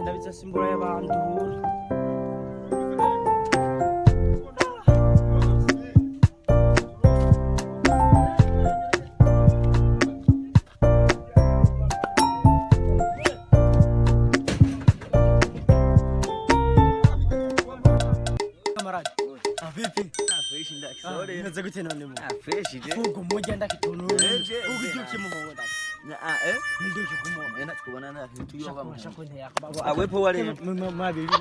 ndabiza simbura y'abantu. Kamaradi. Vipi? Fresh ndaki. Sorry. Unaweza gute none mu? Fresh je. Fugo moja ndaki tono. Ukijuki mu mu ndaki. Ndio kikumo. Ena tukubona na kitu yo bamwe. Shakwente yakababo. Awepo wale. Mabibi.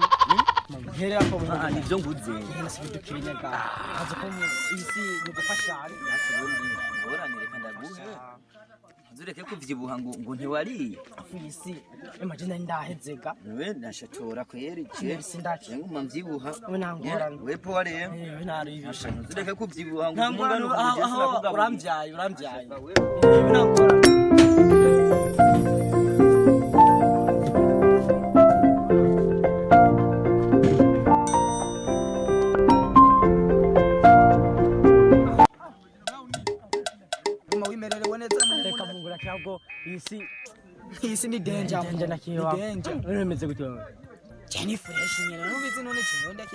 Hera hapo mu. Nivyo nguze. Hena sibidu kirinyaga. Haza ko isi nigufasha. Bora nirekanda guhe. Zureke kuvyibuha ngo ntiwariye. Afisi. Imagine ndahezega. We nashatora kweri je. Sindaki. Nguma mvyibuha. Unangorana. Wepo wale. Nari. Zureke kuvyibuha ngo Nangorana aho uramvyaye. Wewe Unangorana. Reka mungura cyangwa isi ni danger. Danger na kiwa. Danger. Uremeze gutyo. Jenny fresh nyene. Nubizi none cyo ndake